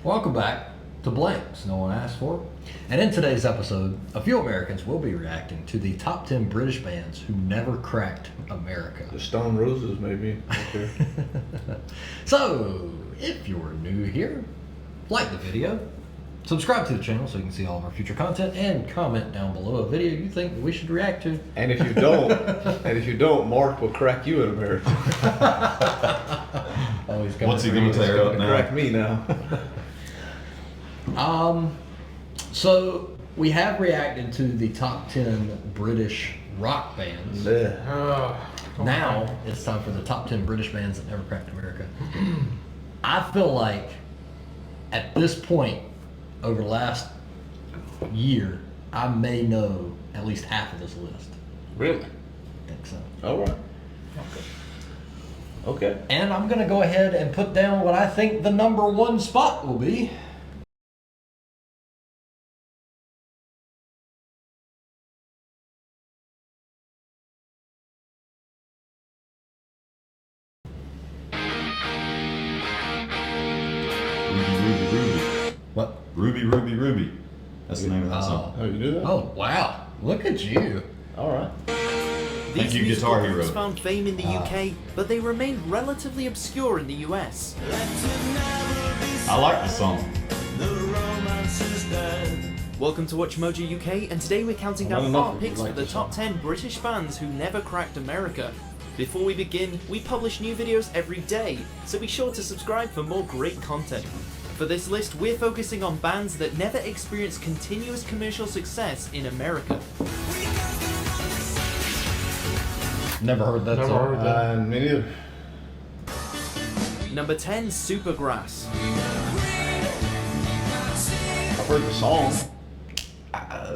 Welcome back to Blanks No One Asked For. And in today's episode, a few Americans will be reacting to the top 10 British bands who never cracked America. The Stone Roses, maybe. Okay. So, if you're new here, like the video, subscribe to the channel so you can see all of our future content, and comment down below a video you think we should react to. And if you don't, Mark will crack you in America. Oh, he's What's he gonna tear up now? Crack me now. So we have reacted to the top 10 British rock bands. Yeah. Now it's time for the top 10 British bands that never cracked America. I feel like at this point, over the last year, I may know at least half of this list. Really? I think so. All right. Okay. And I'm gonna go ahead and put down what I think the number one spot will be. Ruby. What? Ruby. That's the name of that song. Oh, you knew that? Oh, wow. Look at you. All right. Thank These you, musical Guitar groups Hero. found fame in the UK, but they remained relatively obscure in the US. I like the song. Welcome to WatchMojo UK, and today we're counting Well, down enough our of you picks like for the this top song. 10 British bands who never cracked America. Before we begin, we publish new videos every day, so be sure to subscribe for more great content. For this list, we're focusing on bands that never experienced continuous commercial success in America. Never heard that song. Me neither. Number 10, Supergrass. I've heard the song.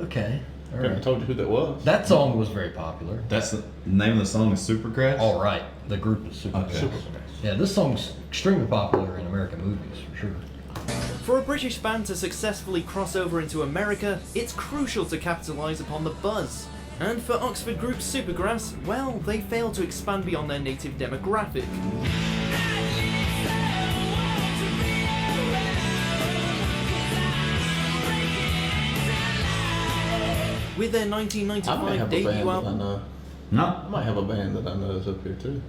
Okay. All Couldn't have right. told you who that was. That song was very popular. That's the name of the song is Supergrass? All right. The group is Supergrass. Okay. Yeah, this song's extremely popular in American movies, for sure. For a British band to successfully cross over into America, it's crucial to capitalise upon the buzz. And for Oxford group Supergrass, well, they failed to expand beyond their native demographic. With their I might 1995 have a debut band that I album, know. No. I might have a band that I know is up here too.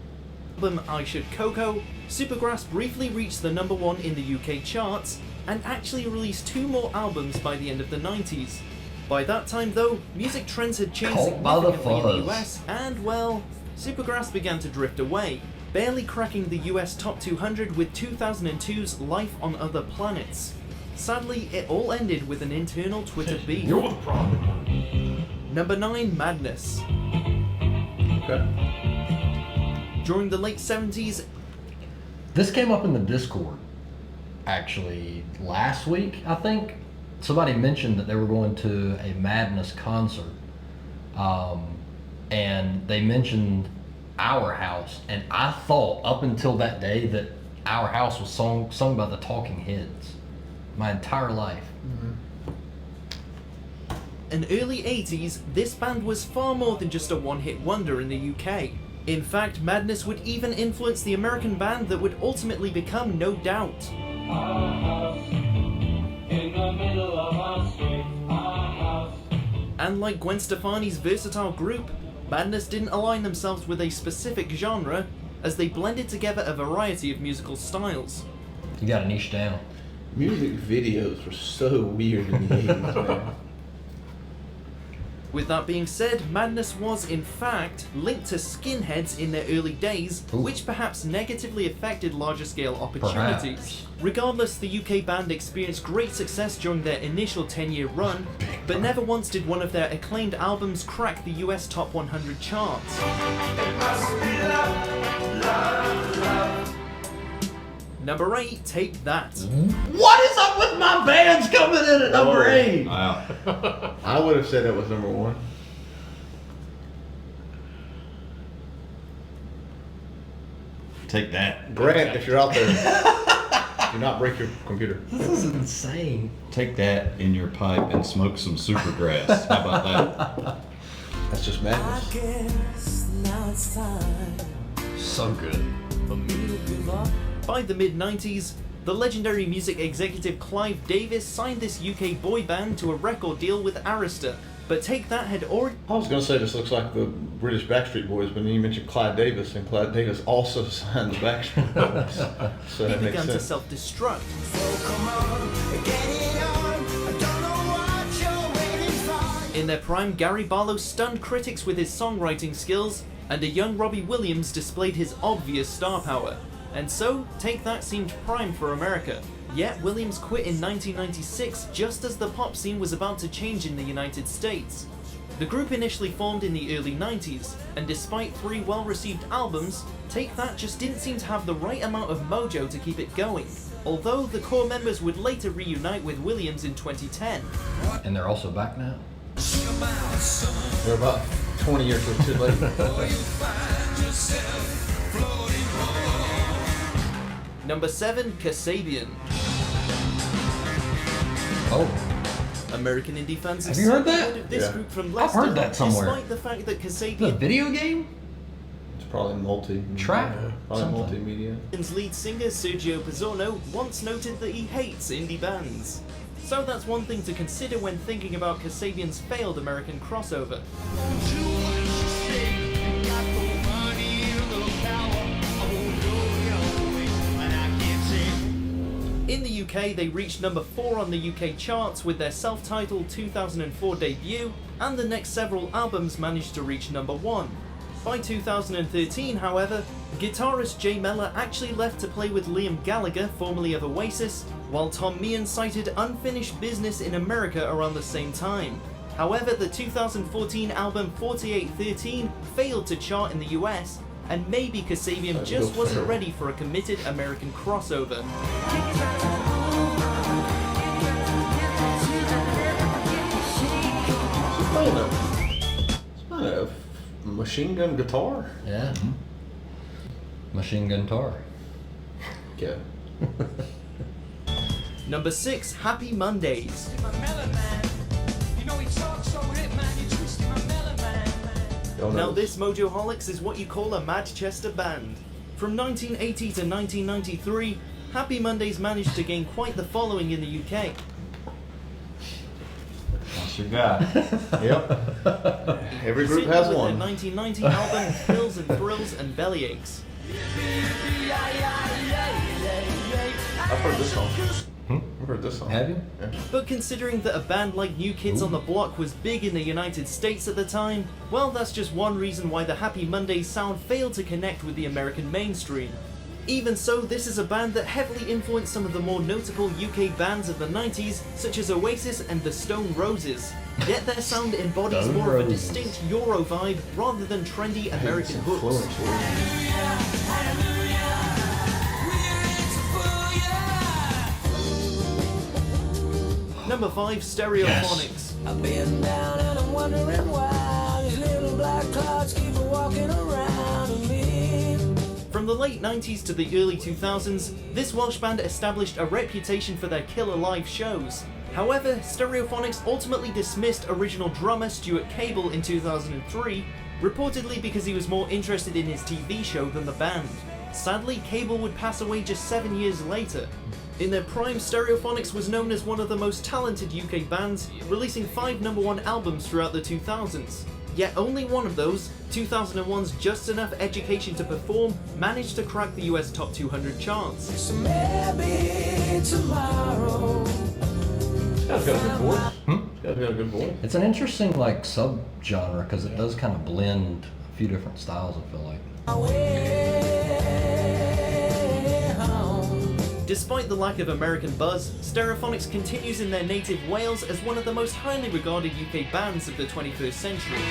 I Should Coco, Supergrass briefly reached the number 1 in the UK charts, and actually released 2 more albums by the end of the 90s. By that time though, music trends had changed Caught by the significantly in the fuzz. US, and well, Supergrass began to drift away, barely cracking the US top 200 with 2002's Life on Other Planets. Sadly, it all ended with an internal Twitter beef. You're the problem. Number 9, Madness. Okay. During the late 70s, This came up in the Discord, actually, last week, I think. Somebody mentioned that they were going to a Madness concert. And they mentioned Our House. And I thought up until that day that Our House was sung by the Talking Heads. My entire life. in early 80s, this band was far more than just a one-hit wonder in the UK. In fact, Madness would even influence the American band that would ultimately become No Doubt. And like Gwen Stefani's versatile group, Madness didn't align themselves with a specific genre, as they blended together a variety of musical styles. You got to niche down. Music videos were so weird in the 80s, man. With that being said, Madness was in fact linked to skinheads in their early days, Ooh. which perhaps negatively affected larger scale opportunities. Perhaps. Regardless, the UK band experienced great success during their initial 10-year run, but never once did one of their acclaimed albums crack the US Top 100 charts. Number 8, Take That. What is up with my bands coming in at number Whoa. 8? Wow. I would have said that was number 1. Take that. Grant, if you're out there, do not break your computer. This is insane. Take that in your pipe and smoke some Supergrass. How about that? That's just madness. Guess now it's time So good. for me to give up. By the mid-90s, The legendary music executive Clive Davis signed this UK boy band to a record deal with Arista, but Take That had already I was going to say this looks like the British Backstreet Boys, but then you mentioned Clyde Davis, and Clyde Davis also signed the Backstreet Boys. So that makes begun to sense. self-destruct. In their prime, Gary Barlow stunned critics with his songwriting skills, and a young Robbie Williams displayed his obvious star power. And so, Take That seemed primed for America. Yet Williams quit in 1996 just as the pop scene was about to change in the United States. The group initially formed in the early 90s, and despite 3 well-received albums, Take That just didn't seem to have the right amount of mojo to keep it going. Although the core members would later reunite with Williams in 2010. And they're also back now. They're about 20 years too late. Number 7, Kasabian. Oh, American indie fans Have you heard that? heard of this Yeah. group from I've Leicester, heard that somewhere. despite the fact that the Kasabian video game It's probably track. Probably something. multimedia. Kasabian's lead singer Sergio Pizzorno once noted that he hates indie bands. So that's one thing to consider when thinking about Kasabian's failed American crossover. In the UK, they reached number 4 on the UK charts with their self-titled 2004 debut, and the next several albums managed to reach number 1. By 2013, however, guitarist Jay Mellor actually left to play with Liam Gallagher, formerly of Oasis, while Tom Meehan cited unfinished business in America around the same time. However, the 2014 album 4813 failed to chart in the US, and maybe Kasabian just wasn't ready for a committed American crossover. It's playing a machine gun guitar. Yeah. Machine Gun Tar. Yeah. Number 6, Happy Mondays. Y'all Now know this Mojoholics is what you call a Manchester band. From 1980 to 1993, Happy Mondays managed to gain quite the following in the UK. That's your guy. Yep. Every group Certainly has with one. their 1990 album Thrills and Thrills and Bellyaches. I've heard this song. I've heard this song. Have you? Yeah. But considering that a band like New Kids on the Block was big in the United States at the time, well, that's just one reason why the Happy Mondays sound failed to connect with the American mainstream. Even so, this is a band that heavily influenced some of the more notable UK bands of the 90s, such as Oasis and the Stone Roses. Yet their sound embodies Stone more of a Roses. distinct Euro vibe rather than trendy American hooks. Number 5, Stereophonics. I've been down and I'm wondering why these little black clouds keep walking around me. From the late 90s to the early 2000s, this Welsh band established a reputation for their killer live shows. However, Stereophonics ultimately dismissed original drummer Stuart Cable in 2003, reportedly because he was more interested in his TV show than the band. Sadly, Cable would pass away just 7 years later. In their prime, Stereophonics was known as one of the most talented UK bands, releasing 5 #1 albums throughout the 2000s. Yet only one of those, 2001's Just Enough Education to Perform, managed to crack the US Top 200 charts. So maybe tomorrow. It's got a good voice. It's got a good voice. It's an interesting like sub-genre because it does kind of blend a few different styles, I feel like. Despite the lack of American buzz, Stereophonics continues in their native Wales as one of the most highly regarded UK bands of the 21st century.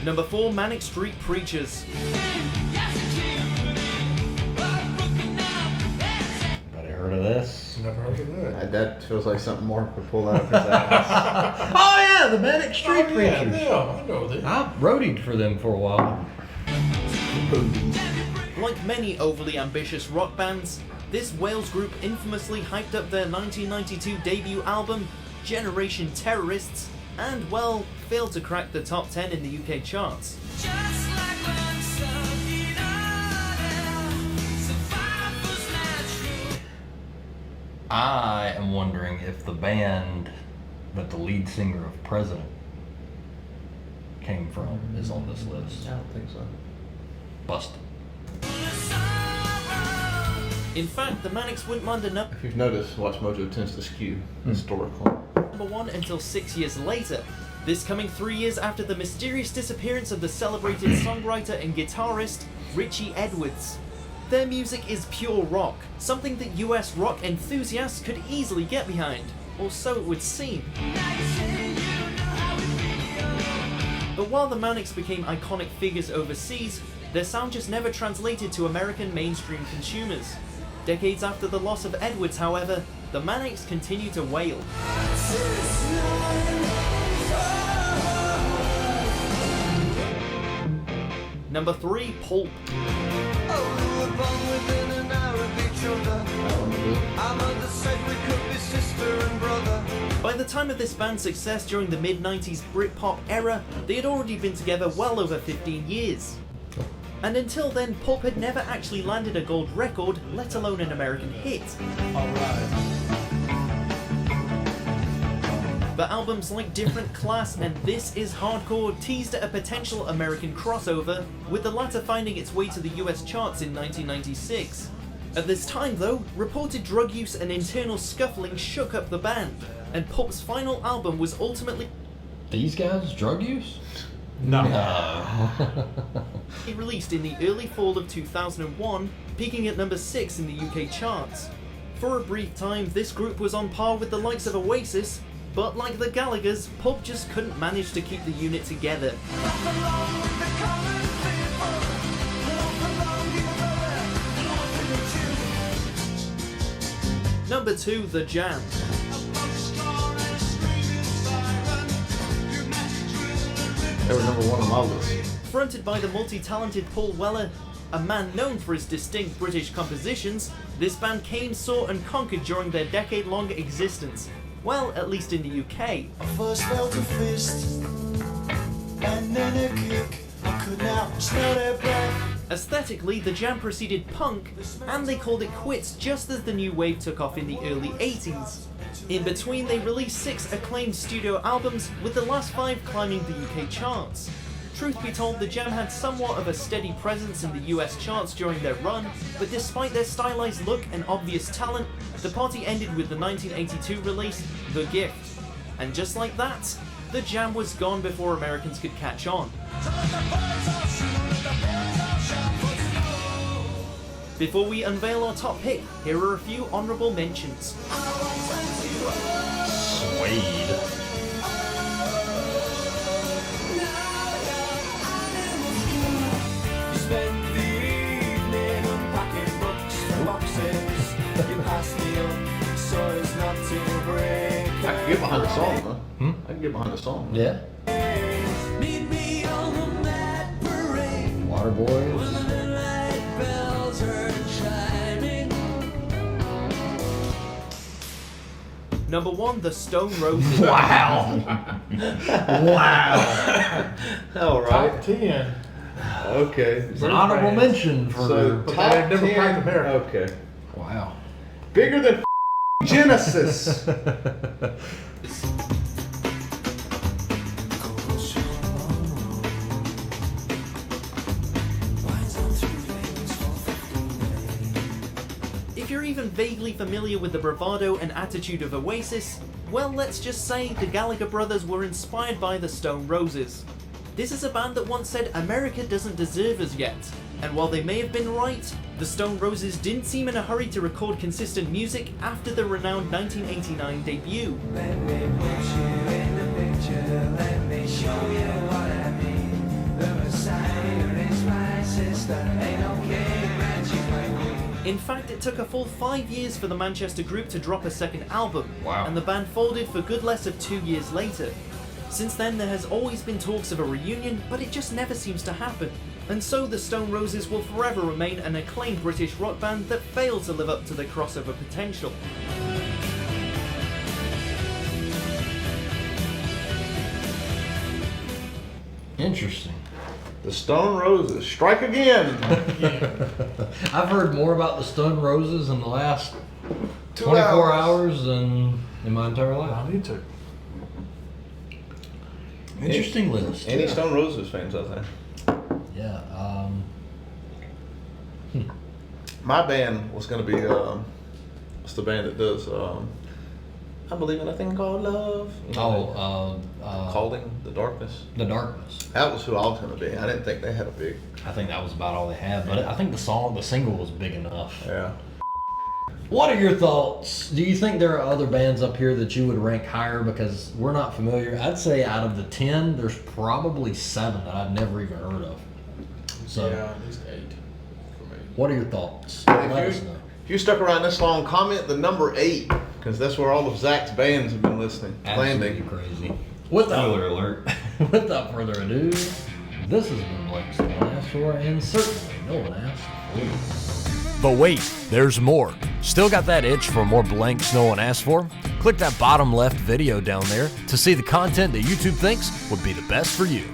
Number 4, Manic Street Preachers. Anybody heard of this? Never heard of that. That feels like something Mark would pull out of his ass. Oh yeah, the Manic Street Yeah, Preachers. I know that. I roadied for them for a while. Like many overly ambitious rock bands, this Wales group infamously hyped up their 1992 debut album, Generation Terrorists, and, well, failed to crack the top 10 in the UK charts. Just like when something survival's natural. I am wondering if the band that the lead singer of President came from is on this list. I don't think so. Busted. In fact, the Manics wouldn't mind a If you've noticed, WatchMojo tends to skew historical. number 1 until 6 years later. This coming 3 years after the mysterious disappearance of the celebrated songwriter and guitarist Richie Edwards. Their music is pure rock, something that US rock enthusiasts could easily get behind, or so it would seem. But while the Manics became iconic figures overseas, their sound just never translated to American mainstream consumers. Decades after the loss of Edwards, however, the Manics continue to wail. Number 3, Pulp. By the time of this band's success during the mid-90s Britpop era, they had already been together well over 15 years. And until then, Pulp had never actually landed a gold record, let alone an American hit. But albums like Different Class and This Is Hardcore teased at a potential American crossover, with the latter finding its way to the US charts in 1996. At this time though, reported drug use and internal scuffling shook up the band, and Pulp's final album was ultimately These guys, drug use? No. released in the early fall of 2001, peaking at number 6 in the UK charts. For a brief time, this group was on par with the likes of Oasis, but like the Gallaghers, Pulp just couldn't manage to keep the unit together. Number 2, The Jam. They were number 1 on my list. Fronted by the multi-talented Paul Weller, a man known for his distinct British compositions, this band came, saw and conquered during their decade-long existence. Well, at least in the UK. I first felt a fist, and then a kick. I could now smell their breath. Aesthetically, The Jam preceded punk, and they called it quits just as the new wave took off in the early 80s. In between, they released 6 acclaimed studio albums, with the last 5 climbing the UK charts. Truth be told, The Jam had somewhat of a steady presence in the US charts during their run, but despite their stylized look and obvious talent, the party ended with the 1982 release, The Gift. And just like that, The Jam was gone before Americans could catch on. Before we unveil our top pick, here are a few honourable mentions. Suede. Spend the evening unpacking books and boxes. You pass me up so as not to break. I can get behind the song, huh? I can get behind the song. Yeah. Meet me on the mad parade. Water Boys. The light bells are chiming. Number 1, The Stone Roses. Wow. Wow. All right. Top 10. Okay. It's an honorable mention for. So But top they had never 10. cracked America. Okay. Wow. Bigger than Genesis. If you're even vaguely familiar with the bravado and attitude of Oasis, well, let's just say the Gallagher brothers were inspired by the Stone Roses. This is a band that once said America doesn't deserve us yet, and while they may have been right, the Stone Roses didn't seem in a hurry to record consistent music after the renowned 1989 debut. Let me put you in the picture. Let me show you what I mean. The Messiah is my sister. Ain't no king that you might be. In fact, it took a full 5 years for the Manchester group to drop a second album, Wow. and the band folded for good less of 2 years later. Since then, there has always been talks of a reunion, but it just never seems to happen. And so the Stone Roses will forever remain an acclaimed British rock band that failed to live up to their crossover potential. Interesting. The Stone Roses strike again. I've heard more about the Stone Roses in the last 2 24 hours than in my entire I life. need to. Interesting list. Any Stone Roses fans out there? Yeah. My band was gonna be what's the band that does I believe in a thing called love. You know, Calling the Darkness. The Darkness. That was who I was gonna be. I didn't think they had a big. I think that was about all they had, but I think the single was big enough. Yeah. What are your thoughts? Do you think there are other bands up here that you would rank higher because we're not familiar? I'd say out of the 10, there's probably 7 that I've never even heard of. So, Yeah, at least 8 for me. what are your thoughts? Let us know. If you stuck around this long, comment the number 8 because that's where all of Zach's bands have been listening. Absolutely Landing. crazy. Spoiler alert. Without further ado, this has been BLANKS No One Asked For, and certainly no one asked for you. But wait, there's more. Still got that itch for more BLANKS No One Asked For? Click that bottom left video down there to see the content that YouTube thinks would be the best for you.